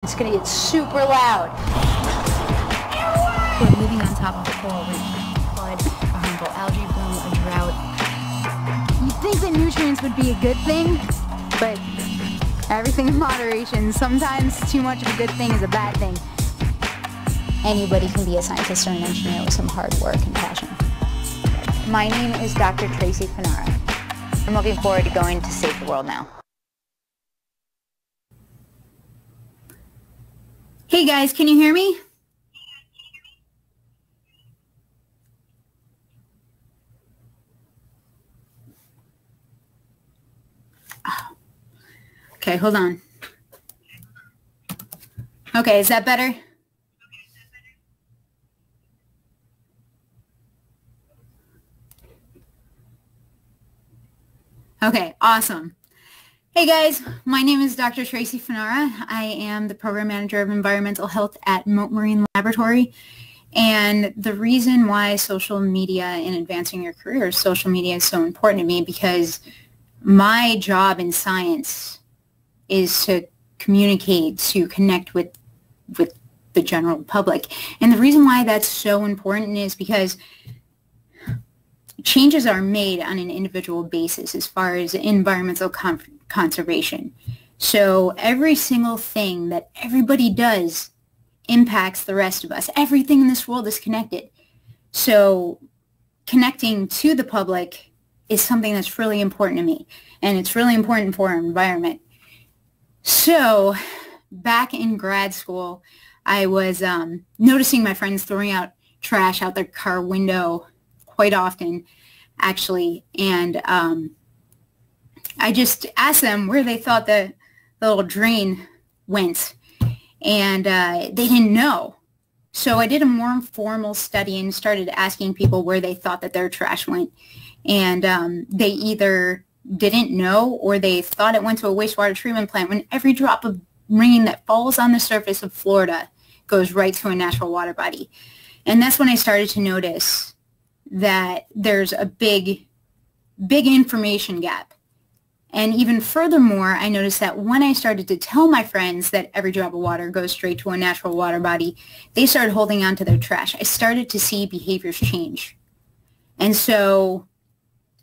It's gonna get super loud. We're living on top of a coral reef. Flood, a harmful algae bloom, a drought. You'd think that nutrients would be a good thing, but everything in moderation. Sometimes too much of a good thing is a bad thing. Anybody can be a scientist or an engineer with some hard work and passion. My name is Dr. Tracy Finara. I'm looking forward to going to save the world now. Hey guys, can you hear me? Okay, hold on. Okay, is that better? Okay, awesome. Hey guys, my name is Dr. Tracy Finara. I am the Program Manager of Environmental Health at Mote Marine Laboratory. And the reason why social media and advancing your career, social media is so important to me because my job in science is to communicate, to connect with the general public. And the reason why that's so important is because changes are made on an individual basis as far as environmental conservation. So every single thing that everybody does impacts the rest of us. Everything in this world is connected. So connecting to the public is something that's really important to me. And it's really important for our environment. So back in grad school, I was noticing my friends throwing out trash out their car window quite often, actually. And I just asked them where they thought the little drain went. And they didn't know. So I did a more formal study and started asking people where they thought that their trash went. And they either didn't know or they thought it went to a wastewater treatment plant when every drop of rain that falls on the surface of Florida goes right to a natural water body. And that's when I started to notice that there's a big information gap. And even furthermore, I noticed that when I started to tell my friends that every drop of water goes straight to a natural water body, they started holding on to their trash. I started to see behaviors change. And so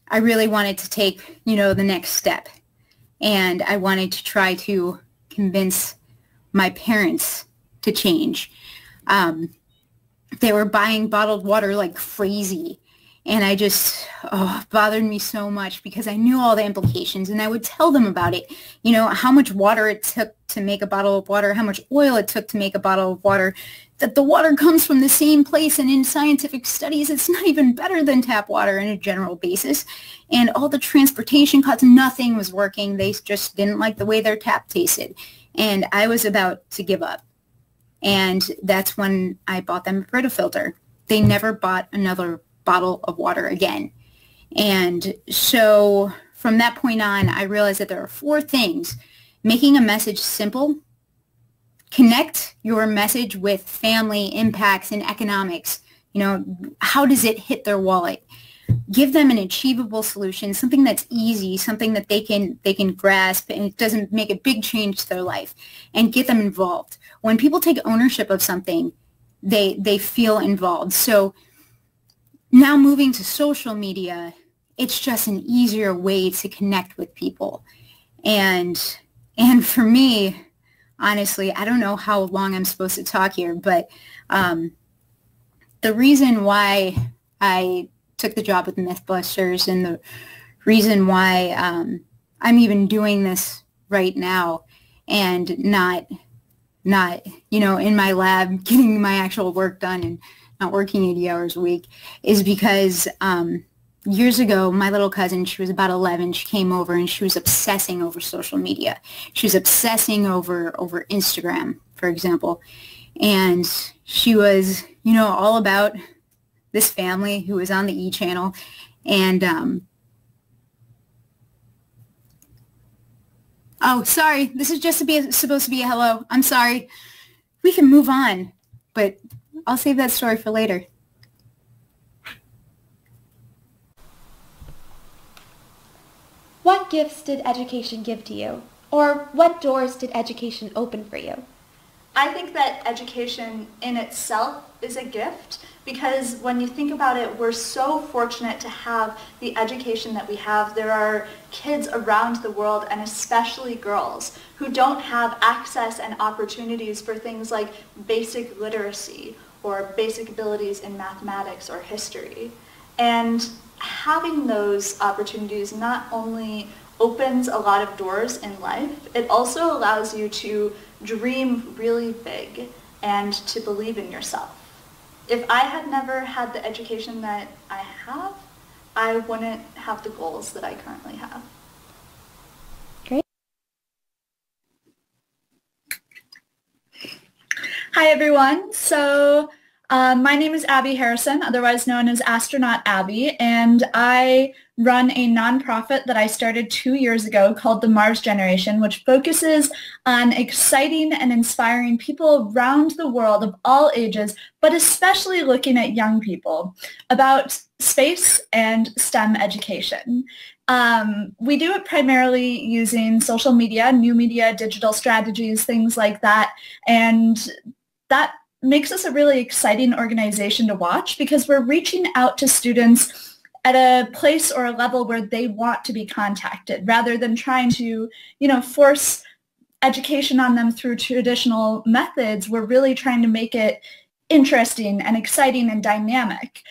I really wanted to take, the next step. And I wanted to try to convince my parents to change. They were buying bottled water like crazy. And I just, it bothered me so much because I knew all the implications and I would tell them about it. How much water it took to make a bottle of water, how much oil it took to make a bottle of water, that the water comes from the same place. And in scientific studies, it's not even better than tap water on a general basis. And all the transportation costs, nothing was working. They just didn't like the way their tap tasted. And I was about to give up. And that's when I bought them a Brita filter. They never bought another bottle of water again. And so from that point on, I realized that there are 4 things. Making a message simple, connect your message with family impacts and economics. How does it hit their wallet? Give them an achievable solution, something that's easy, something that they can grasp and it doesn't make a big change to their life, and get them involved. When people take ownership of something, they feel involved. So now moving to social media, it's just an easier way to connect with people. And for me, honestly, I don't know how long I'm supposed to talk here, but the reason why I took the job with Mythbusters and the reason why I'm even doing this right now and not in my lab getting my actual work done and not working 80 hours a week is because years ago, my little cousin, she was about 11, she came over and she was obsessing over social media. She was obsessing over Instagram, for example. And she was, all about this family who was on the E channel. And, oh, sorry, this is just supposed to be a hello. I'm sorry. We can move on, but I'll save that story for later. What gifts did education give to you? Or what doors did education open for you? I think that education in itself is a gift, because when you think about it, we're so fortunate to have the education that we have. There are kids around the world, and especially girls, who don't have access and opportunities for things like basic literacy or basic abilities in mathematics or history. And having those opportunities not only opens a lot of doors in life, it also allows you to dream really big and to believe in yourself. If I had never had the education that I have, I wouldn't have the goals that I currently have. Great. Hi everyone. So my name is Abby Harrison, otherwise known as Astronaut Abby, and I run a nonprofit that I started 2 years ago called the Mars Generation, which focuses on exciting and inspiring people around the world of all ages, but especially looking at young people, about space and STEM education. We do it primarily using social media, new media, digital strategies, things like that, and that makes us a really exciting organization to watch because we're reaching out to students at a place or a level where they want to be contacted rather than trying to, force education on them through traditional methods. We're really trying to make it interesting and exciting and dynamic.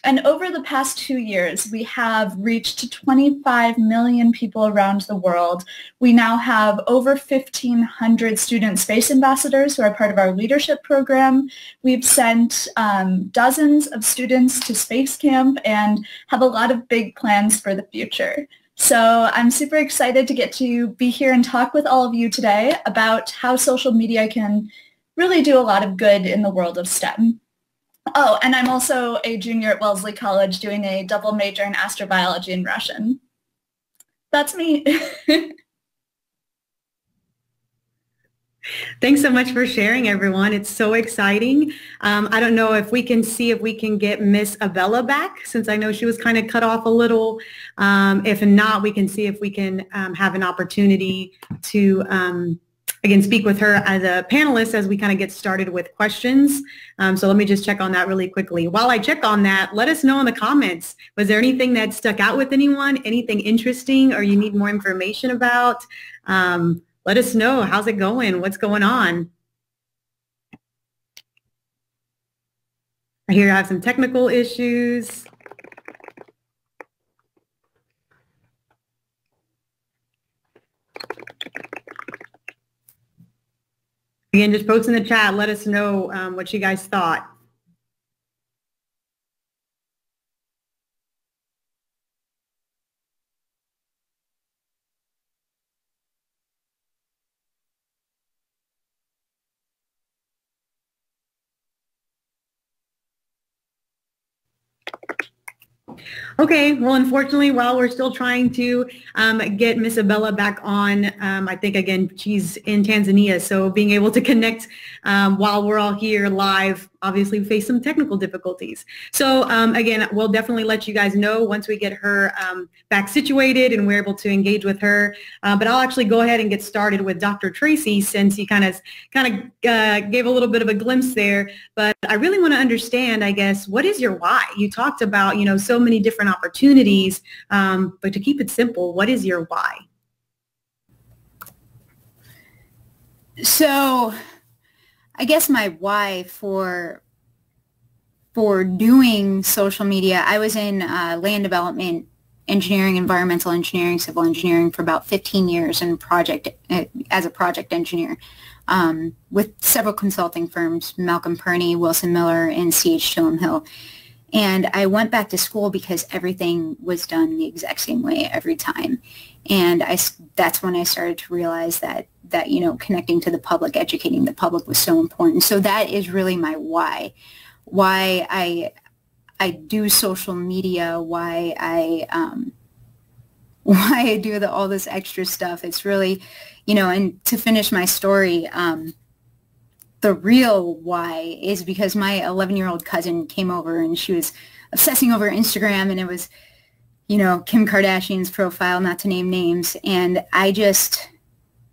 And over the past 2 years, we have reached 25 million people around the world. We now have over 1,500 student space ambassadors who are part of our leadership program. We've sent dozens of students to space camp and have a lot of big plans for the future. So I'm super excited to get to be here and talk with all of you today about how social media can really do a lot of good in the world of STEM. Oh, and I'm also a junior at Wellesley College doing a double major in astrobiology and Russian. That's me. Thanks so much for sharing, everyone. It's so exciting. I don't know if we can get Miss Abella back, since I know she was kind of cut off a little. If not, we can see if we can have an opportunity to again, speak with her as a panelist as we kind of get started with questions. So let me just check on that really quickly. While I check on that, let us know in the comments, was there anything that stuck out with anyone, anything interesting or you need more information about? Let us know. How's it going? What's going on? I hear I have some technical issues. Again, just post in the chat. Let us know what you guys thought. Okay, well, unfortunately, while we're still trying to get Miss Abella back on, I think, again, she's in Tanzania, so being able to connect while we're all here live, obviously we face some technical difficulties. So again, we'll definitely let you guys know once we get her back situated and we're able to engage with her. But I'll actually go ahead and get started with Dr. Tracy, since you kind of gave a little bit of a glimpse there. But I really want to understand, I guess, what is your why? You talked about, so many different opportunities, but to keep it simple, what is your why? So I guess my why for doing social media, I was in land development engineering, environmental engineering, civil engineering for about 15 years in as a project engineer with several consulting firms, Malcolm Perney, Wilson Miller, and C.H. Chillam Hill. And I went back to school because everything was done the exact same way every time. And that's when I started to realize that connecting to the public, educating the public was so important. So that is really my why I do social media, why I do all this extra stuff. It's really, and to finish my story, the real why is because my 11-year-old cousin came over and she was obsessing over Instagram, and it was, Kim Kardashian's profile, not to name names. And I just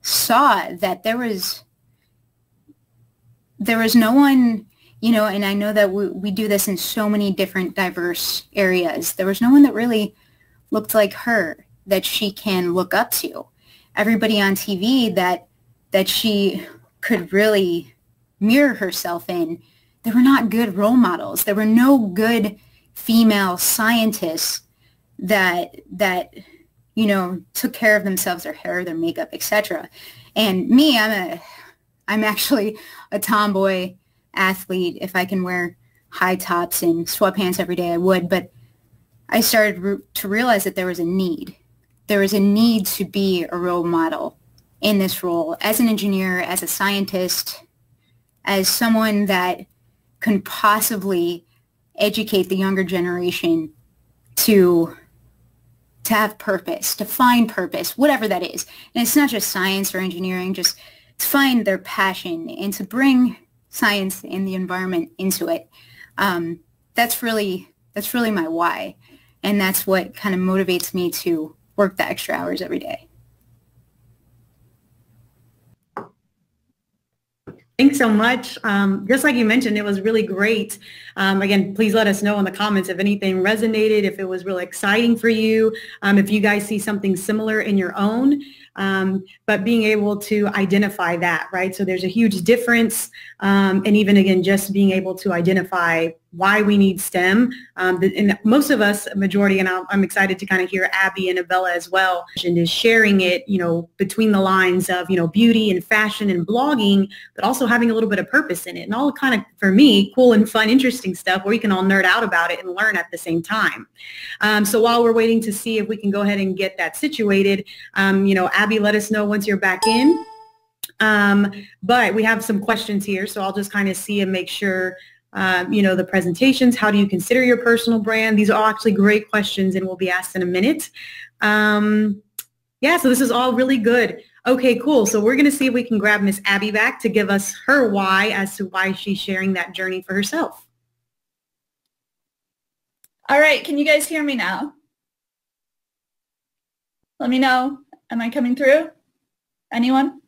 saw that there was, a lot of there was no one, you know, and I know that we do this in so many different diverse areas. There was no one that really looked like her that she can look up to. Everybody on TV that she could really mirror herself in, they were not good role models. There were no good female scientists that you know, took care of themselves, their hair, their makeup, etc. And me, I'm actually a tomboy athlete. If I can wear high tops and sweatpants every day, I would. But I started to realize that there was a need. There was a need to be a role model in this role as an engineer, as a scientist, as someone that can possibly educate the younger generation to have purpose, to find purpose, whatever that is. And it's not just science or engineering, just to find their passion and to bring science and the environment into it. That's really my why. And that's what kind of motivates me to work the extra hours every day. Thanks so much. Just like you mentioned, it was really great. Again, please let us know in the comments if anything resonated, if it was really exciting for you, if you guys see something similar in your own. But being able to identify that, right? So there's a huge difference. And even again, just being able to identify why we need STEM. And most of us, majority, and I'm excited to kind of hear Abby and Abella as well, and is sharing it, you know, between the lines of, you know, beauty and fashion and blogging, but also having a little bit of purpose in it and all kind of, for me, cool and fun, interesting stuff where we can all nerd out about it and learn at the same time. So while we're waiting to see if we can go ahead and get that situated, you know, Abby, let us know once you're back in. But we have some questions here, so I'll just kind of see and make sure, you know, the presentations, how do you consider your personal brand? These are all actually great questions and will be asked in a minute. Yeah, so this is all really good. Okay, cool. So we're going to see if we can grab Miss Abby back to give us her why as to why she's sharing that journey for herself. All right, can you guys hear me now? Let me know. Am I coming through? Anyone?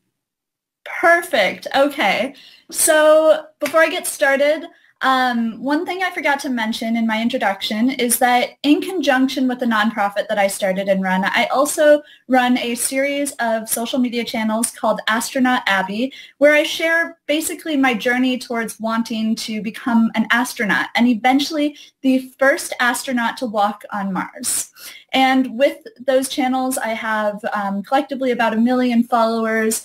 Perfect. Okay. So before I get started, one thing I forgot to mention in my introduction is that in conjunction with the nonprofit that I started and run, I also run a series of social media channels called Astronaut Abby, where I share basically my journey towards wanting to become an astronaut and eventually the first astronaut to walk on Mars. And with those channels, I have collectively about 1 million followers.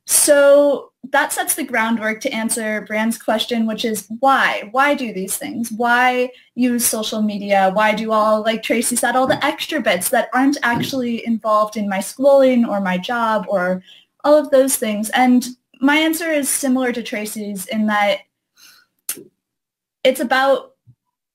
So that sets the groundwork to answer Brand's question, which is why? Why do these things? Why use social media? Why do all, like Tracy said, all the extra bits that aren't actually involved in my schooling or my job or all of those things? And my answer is similar to Tracy's in that it's about,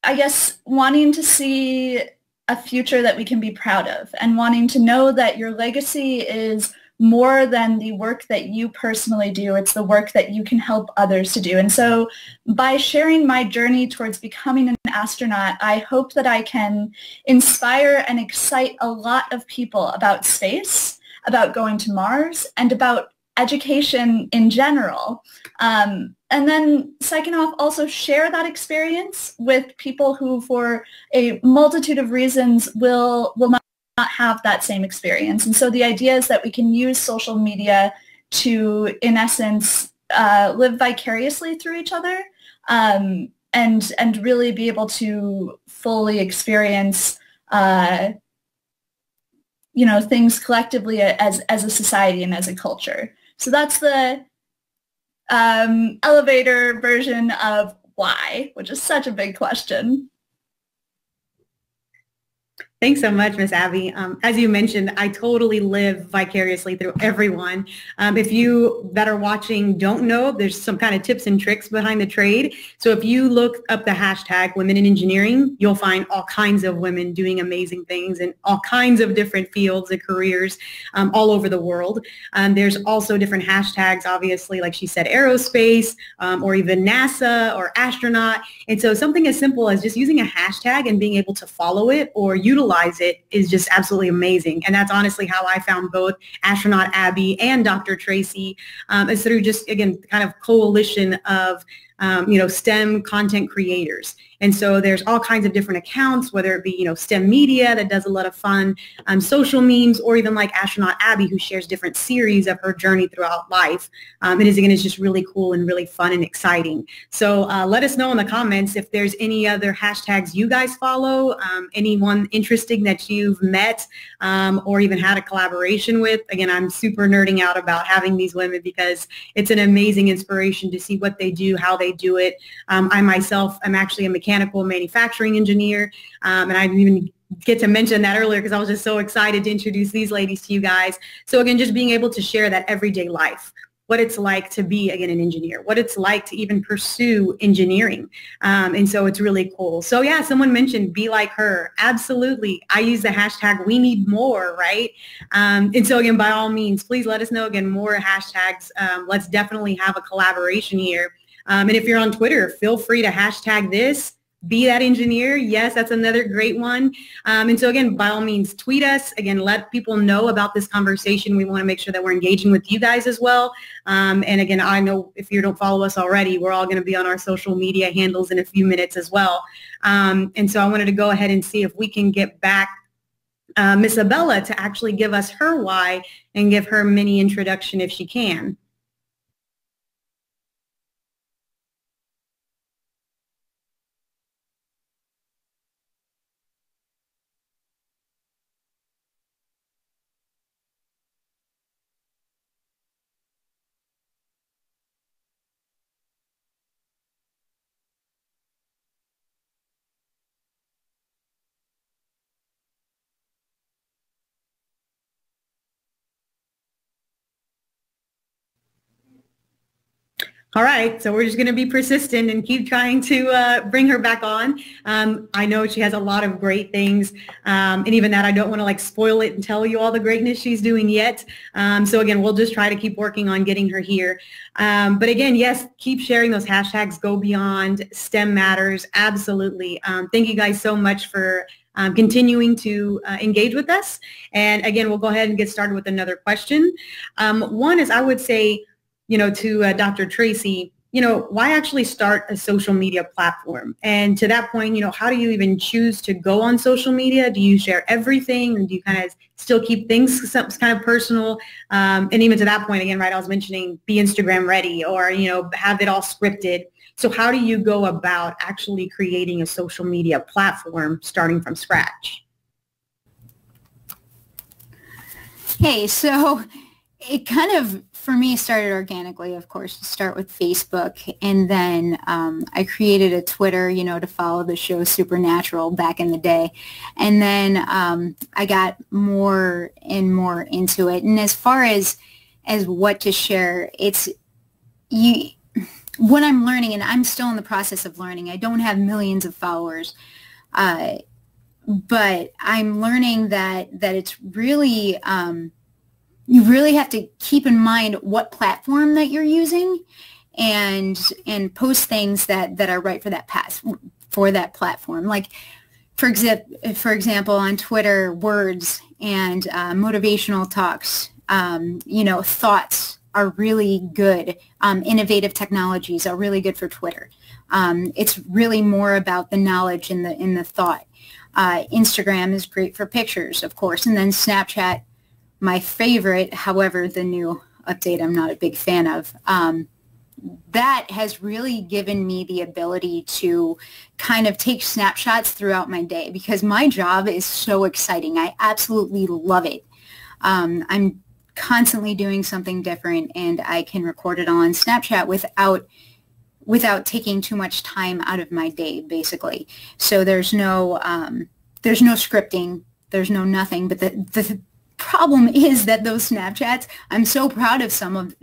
I guess, wanting to see a future that we can be proud of and wanting to know that your legacy is more than the work that you personally do. It's the work that you can help others to do. And so by sharing my journey towards becoming an astronaut, I hope that I can inspire and excite a lot of people about space, about going to Mars, and about education in general. And then second off, also share that experience with people who for a multitude of reasons will not have that same experience. And so the idea is that we can use social media to, in essence, live vicariously through each other and really be able to fully experience you know, things collectively as a society and as a culture. So that's the elevator version of why, which is such a big question. Thanks so much, Miss Abby. As you mentioned, I totally live vicariously through everyone. If you that are watching don't know, there's some kind of tips and tricks behind the trade. So if you look up the hashtag women in engineering, you'll find all kinds of women doing amazing things in all kinds of different fields and careers all over the world. There's also different hashtags, obviously, like she said, aerospace or even NASA or astronaut. And so something as simple as just using a hashtag and being able to follow it or utilize utilize it is just absolutely amazing. And that's honestly how I found both Astronaut Abby and Dr. Tracy, is through just, again, kind of coalition of STEM content creators. And so there's all kinds of different accounts, whether it be, STEM media that does a lot of fun social memes, or even like Astronaut Abby, who shares different series of her journey throughout life. And it's just really cool and really fun and exciting. So let us know in the comments if there's any other hashtags you guys follow, anyone interesting that you've met or even had a collaboration with. Again, I'm super nerding out about having these women because it's an amazing inspiration to see what they do, how they do it. I myself am actually a mechanical manufacturing engineer, and I didn't even get to mention that earlier because I was just so excited to introduce these ladies to you guys. So again, just being able to share that everyday life, what it's like to be, again, an engineer, what it's like to even pursue engineering. And so it's really cool. So yeah, someone mentioned be like her. Absolutely. I use the hashtag we need more, right? And so again, by all means, please let us know, again, more hashtags. Let's definitely have a collaboration here. And if you're on Twitter, feel free to hashtag this, be that engineer. Yes, that's another great one. And so again, by all means, tweet us. Again, let people know about this conversation. We want to make sure that we're engaging with you guys as well. And again, I know if you don't follow us already, we're all going to be on our social media handles in a few minutes as well. And so I wanted to go ahead and see if we can get back Miss Abella to actually give us her why and give her mini introduction if she can. All right, so we're just going to be persistent and keep trying to bring her back on. I know she has a lot of great things, and even that I don't want to like spoil it and tell you all the greatness she's doing yet. So again, we'll just try to keep working on getting her here. But again, yes, keep sharing those hashtags, Go Beyond, STEM Matters, absolutely. Thank you guys so much for continuing to engage with us. And again, we'll go ahead and get started with another question. One is, I would say, to Dr. Tracy, why actually start a social media platform? And to that point, how do you even choose to go on social media? Do you share everything? And do you kind of still keep things kind of personal? And even to that point, again, right, I was mentioning be Instagram ready or, have it all scripted. So how do you go about actually creating a social media platform starting from scratch? Hey, so it kind of, for me, started organically, of course, to start with Facebook. And then I created a Twitter, to follow the show Supernatural back in the day. And then I got more and more into it. And as far as what to share, it's what I'm learning, and I'm still in the process of learning. I don't have millions of followers, but I'm learning that it's really you really have to keep in mind what platform that you're using and post things that are right for that platform. Like, for example, on Twitter, words and motivational talks, thoughts are really good. Innovative technologies are really good for Twitter. It's really more about the knowledge in the thought. Instagram is great for pictures, of course, and then Snapchat, my favorite, however, the new update I'm not a big fan of, that has really given me the ability to kind of take snapshots throughout my day because my job is so exciting. I absolutely love it. I'm constantly doing something different, and I can record it on Snapchat without taking too much time out of my day, basically. So there's no scripting, there's no nothing, but the problem is that those Snapchats, I'm so proud of some of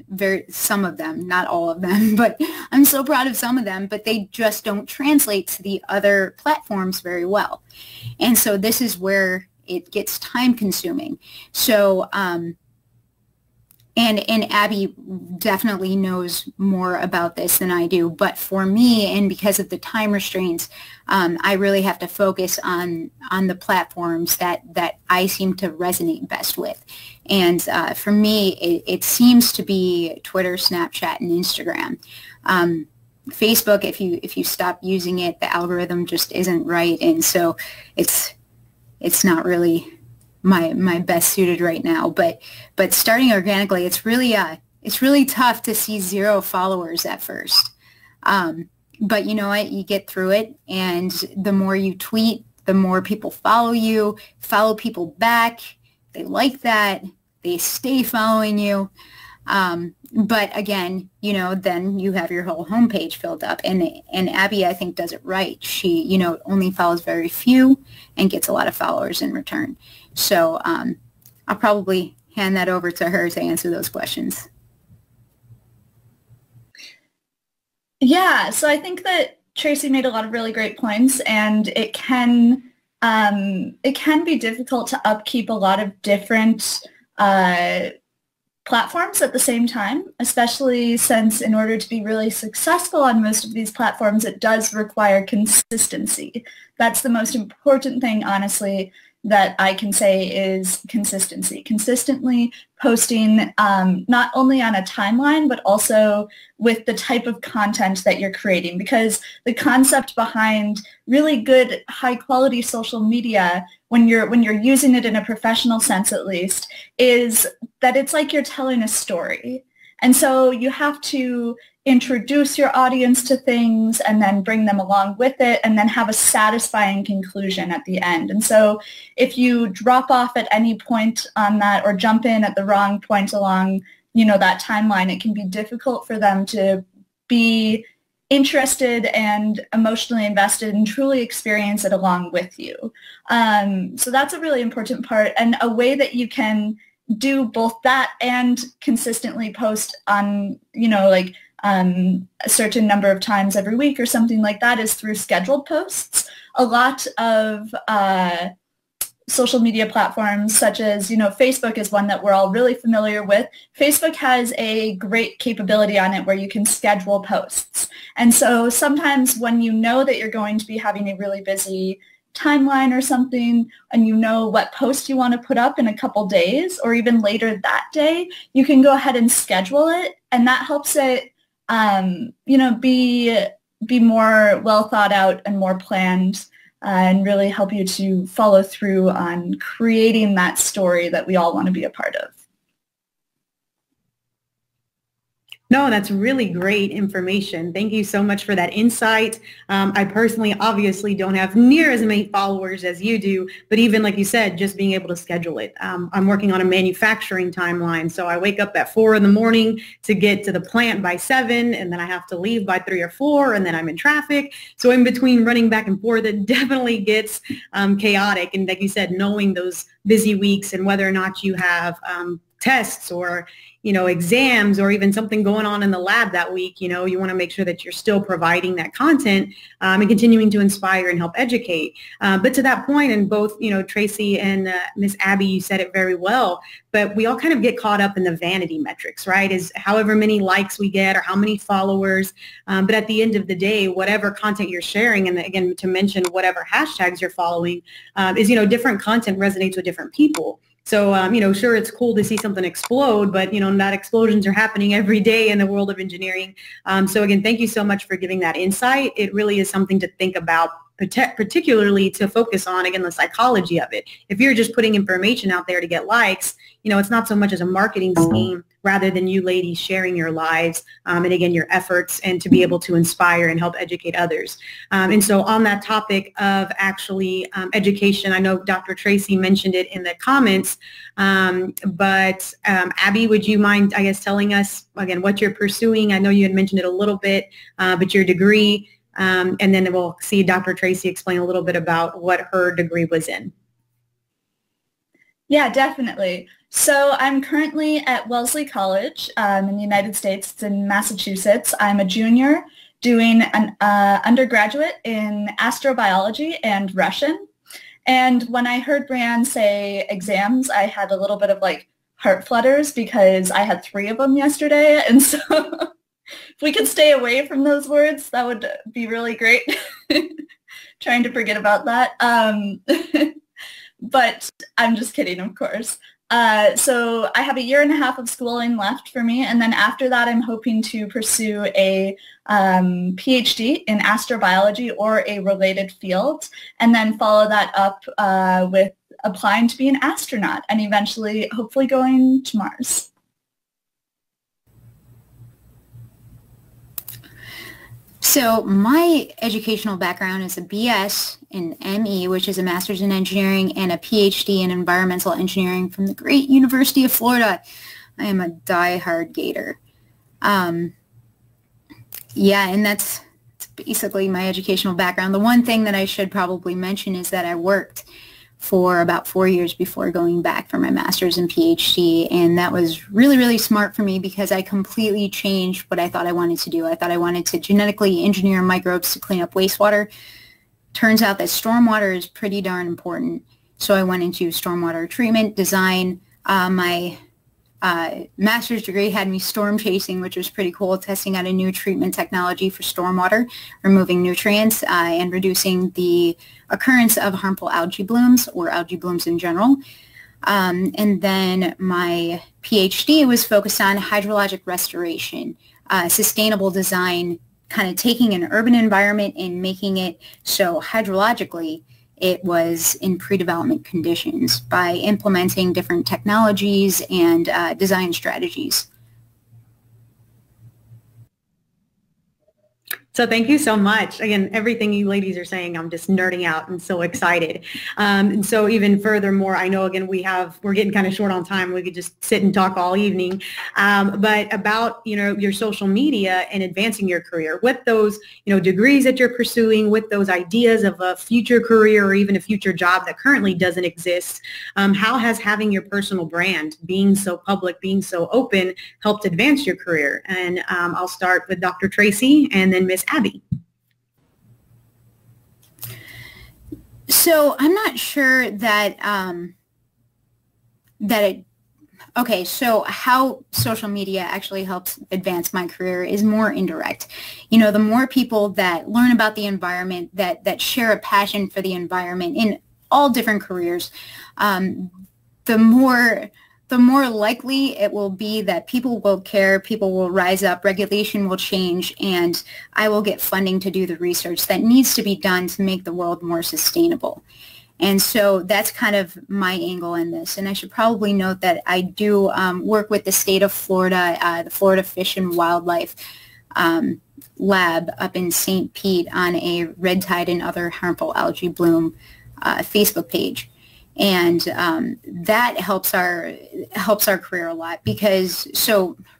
them, not all of them, but I'm so proud of some of them, but they just don't translate to the other platforms very well. And so this is where it gets time consuming. So And Abby definitely knows more about this than I do. But for me, and because of the time restraints, I really have to focus on the platforms that I seem to resonate best with. And for me, it seems to be Twitter, Snapchat, and Instagram. Facebook, if you stop using it, the algorithm just isn't right, and so it's not really my best suited right now, but starting organically, it's really tough to see 0 followers at first. But you know what? You get through it, and the more you tweet, the more people follow you, follow people back. They like that. They stay following you. But again, you know, then you have your whole homepage filled up, and Abby, I think, does it right. She, you know, only follows very few and gets a lot of followers in return. So I'll probably hand that over to her to answer those questions. Yeah, so I think that Tracy made a lot of really great points, and it can be difficult to upkeep a lot of different platforms at the same time, especially since in order to be really successful on most of these platforms, it does require consistency. That's the most important thing, honestly, that I can say is consistency. Consistently posting not only on a timeline, but also with the type of content that you're creating, because the concept behind really good, high-quality social media, when you're using it in a professional sense at least, is that it's like you're telling a story. And so you have to introduce your audience to things and then bring them along with it and then have a satisfying conclusion at the end. And so if you drop off at any point on that or jump in at the wrong point along, you know, that timeline, it can be difficult for them to be interested and emotionally invested and truly experience it along with you. So that's a really important part, and a way that you can do both that and consistently post on, you know, like a certain number of times every week or something like that is through scheduled posts. A lot of social media platforms such as, you know, Facebook is one that we're all really familiar with. Facebook has a great capability on it where you can schedule posts. And so sometimes when you know that you're going to be having a really busy timeline or something, and you know what post you want to put up in a couple days or even later that day, you can go ahead and schedule it, and that helps it you know, be more well thought out and more planned, and really help you to follow through on creating that story that we all want to be a part of. No, that's really great information. Thank you so much for that insight. I personally obviously don't have near as many followers as you do, but even like you said, just being able to schedule it. I'm working on a manufacturing timeline, so I wake up at 4 in the morning to get to the plant by 7, and then I have to leave by 3 or 4, and then I'm in traffic. So in between running back and forth, it definitely gets chaotic. And like you said, knowing those busy weeks and whether or not you have tests or, you know, exams or even something going on in the lab that week, you know, you want to make sure that you're still providing that content and continuing to inspire and help educate. But to that point, and both, you know, Tracy and Miss Abby, you said it very well, but we all kind of get caught up in the vanity metrics, right? Is however many likes we get or how many followers. But at the end of the day, whatever content you're sharing, and again, to mention whatever hashtags you're following, is, you know, different content resonates with different people. So, you know, sure, it's cool to see something explode, but, you know, not explosions are happening every day in the world of engineering. So, again, thank you so much for giving that insight. It really is something to think about, particularly to focus on, again, the psychology of it. If you're just putting information out there to get likes, you know, it's not so much as a marketing scheme rather than you ladies sharing your lives and, again, your efforts and to be able to inspire and help educate others. And so on that topic of actually education, I know Dr. Tracy mentioned it in the comments, but Abby, would you mind, I guess, telling us, again, what you're pursuing? I know you had mentioned it a little bit, but your degree, and then we'll see Dr. Tracy explain a little bit about what her degree was in. Yeah, definitely. So I'm currently at Wellesley College in the United States. It's in Massachusetts. I'm a junior doing an undergraduate in astrobiology and Russian. And when I heard Brianne say exams, I had a little bit of like, heart flutters because I had 3 of them yesterday. And so if we could stay away from those words, that would be really great. Trying to forget about that. But I'm just kidding, of course. So I have a year and a half of schooling left for me, and then after that I'm hoping to pursue a PhD in astrobiology or a related field, and then follow that up with applying to be an astronaut and eventually hopefully going to Mars. So my educational background is a BS in ME, which is a Master's in Engineering, and a PhD in Environmental Engineering from the great University of Florida. I am a die-hard Gator. Yeah, and that's basically my educational background. The one thing that I should probably mention is that I worked for about 4 years before going back for my master's and PhD, and that was really, really smart for me because I completely changed what I thought I wanted to do. I thought I wanted to genetically engineer microbes to clean up wastewater. Turns out that stormwater is pretty darn important, so I went into stormwater treatment design. My master's degree had me storm chasing, which was pretty cool, testing out a new treatment technology for stormwater, removing nutrients and reducing the occurrence of harmful algae blooms or algae blooms in general. And then my PhD was focused on hydrologic restoration, sustainable design, kind of taking an urban environment and making it so hydrologically it was in pre-development conditions by implementing different technologies and design strategies. So thank you so much. Again, everything you ladies are saying, I'm just nerding out and so excited. And so even furthermore, I know, again, we're getting kind of short on time. We could just sit and talk all evening. But about, your social media and advancing your career with those, degrees that you're pursuing, with those ideas of a future career or even a future job that currently doesn't exist. How has having your personal brand, being so public, being so open, helped advance your career? And I'll start with Dr. Tracy and then Miss Abby. So I'm not sure that so how social media actually helps advance my career is more indirect. The more people that learn about the environment, that share a passion for the environment in all different careers, the more likely it will be that people will care, people will rise up, regulation will change, and I will get funding to do the research that needs to be done to make the world more sustainable. And so that's kind of my angle in this. And I should probably note that I do work with the state of Florida, the Florida Fish and Wildlife Lab up in St. Pete on a red tide and other harmful algae bloom Facebook page. And that helps our career a lot because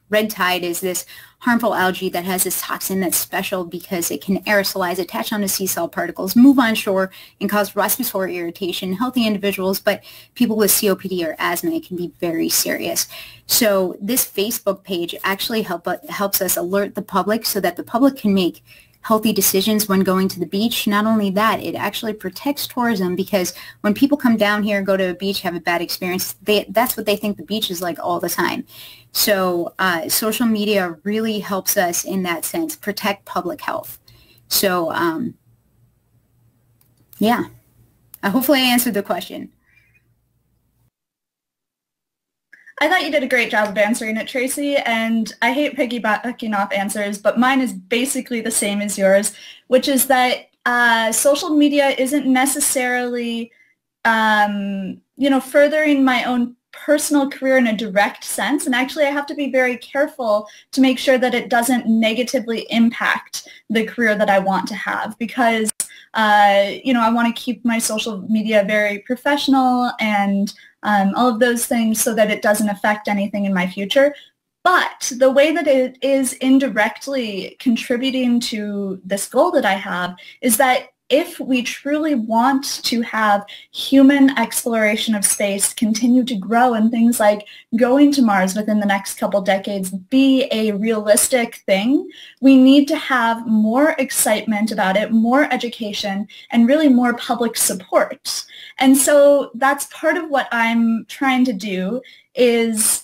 red tide is this harmful algae that has this toxin that's special because it can aerosolize, attach onto sea salt particles, move on shore, and cause respiratory irritation in healthy individuals, but people with COPD or asthma, it can be very serious. So this Facebook page actually helps us alert the public so that the public can make healthy decisions when going to the beach. Not only that, it actually protects tourism because when people come down here, go to a beach, have a bad experience, that's what they think the beach is like all the time. So social media really helps us in that sense, protect public health. So yeah, hopefully I answered the question. I thought you did a great job of answering it, Tracy, and I hate piggybacking off answers, but mine is basically the same as yours, which is that social media isn't necessarily, furthering my own personal career in a direct sense, and actually I have to be very careful to make sure that it doesn't negatively impact the career that I want to have because, I want to keep my social media very professional and all of those things so that it doesn't affect anything in my future. But the way that it is indirectly contributing to this goal that I have is that if we truly want to have human exploration of space continue to grow and things like going to Mars within the next couple decades be a realistic thing, we need to have more excitement about it, more education, and really more public support. And so that's part of what I'm trying to do is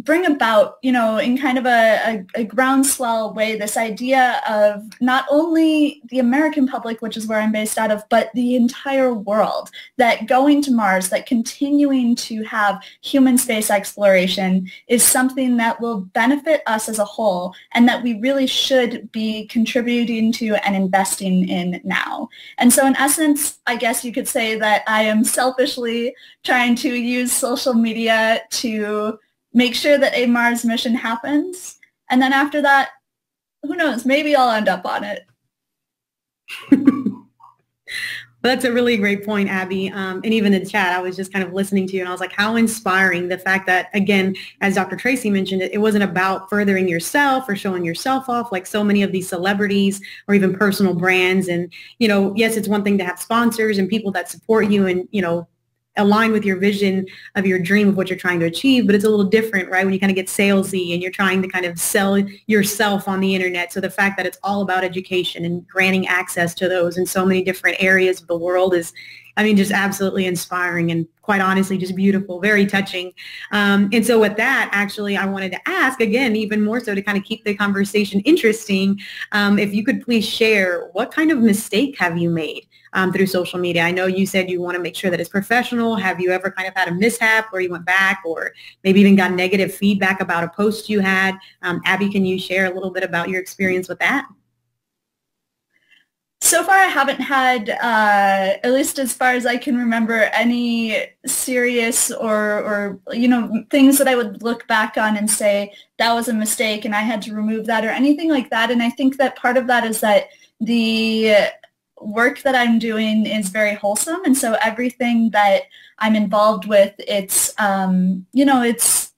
bring about, you know, in kind of a groundswell way, this idea of not only the American public, which is where I'm based out of, but the entire world, that going to Mars, that continuing to have human space exploration is something that will benefit us as a whole and that we really should be contributing to and investing in now. And so in essence, I guess you could say that I am selfishly trying to use social media to make sure that a Mars mission happens. And then after that, who knows, maybe I'll end up on it. That's a really great point, Abby. And even in chat, I was just kind of listening to you and I was like, how inspiring the fact that, again, as Dr. Tracy mentioned, it wasn't about furthering yourself or showing yourself off like so many of these celebrities or even personal brands. And, you know, yes, it's one thing to have sponsors and people that support you and, you know, align with your vision of your dream of what you're trying to achieve, but it's a little different, right? When you kind of get salesy and you're trying to kind of sell yourself on the internet. So the fact that it's all about education and granting access to those in so many different areas of the world is, I mean, just absolutely inspiring and quite honestly, just beautiful, very touching. And so with that, actually, I wanted to ask again, even more so to kind of keep the conversation interesting, if you could please share what kind of mistake have you made through social media? I know you said you want to make sure that it's professional. Have you ever kind of had a mishap where you went back or maybe even got negative feedback about a post you had? Abby, can you share a little bit about your experience with that? So far, I haven't had, at least as far as I can remember, any serious or you know, things that I would look back on and say, that was a mistake and I had to remove that or anything like that. And I think that part of that is that the work that I'm doing is very wholesome. And so everything that I'm involved with, it's, you know, it's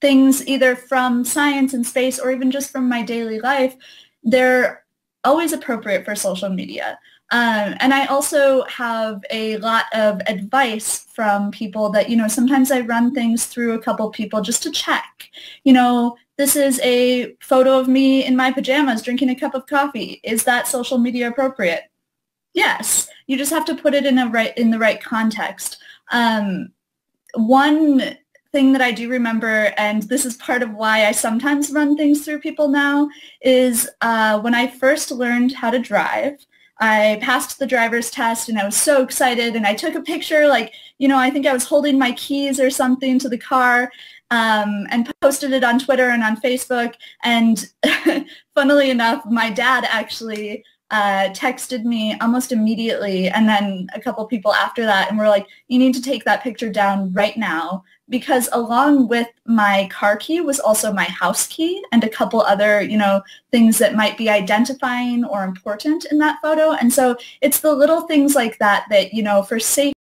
things either from science and space or even just from my daily life. They're always appropriate for social media. And I also have a lot of advice from people that, you know, sometimes I run things through a couple people just to check, you know, this is a photo of me in my pajamas drinking a cup of coffee. Is that social media appropriate? Yes. You just have to put it in the right context. One thing that I do remember, and this is part of why I sometimes run things through people now, is when I first learned how to drive, I passed the driver's test and I was so excited and I took a picture, like, you know, I think I was holding my keys or something to the car, and posted it on Twitter and on Facebook. And funnily enough, my dad actually texted me almost immediately and then a couple people after that and were like, you need to take that picture down right now, because along with my car key was also my house key and a couple other, you know, things that might be identifying or important in that photo. And so it's the little things like that that, you know, for safety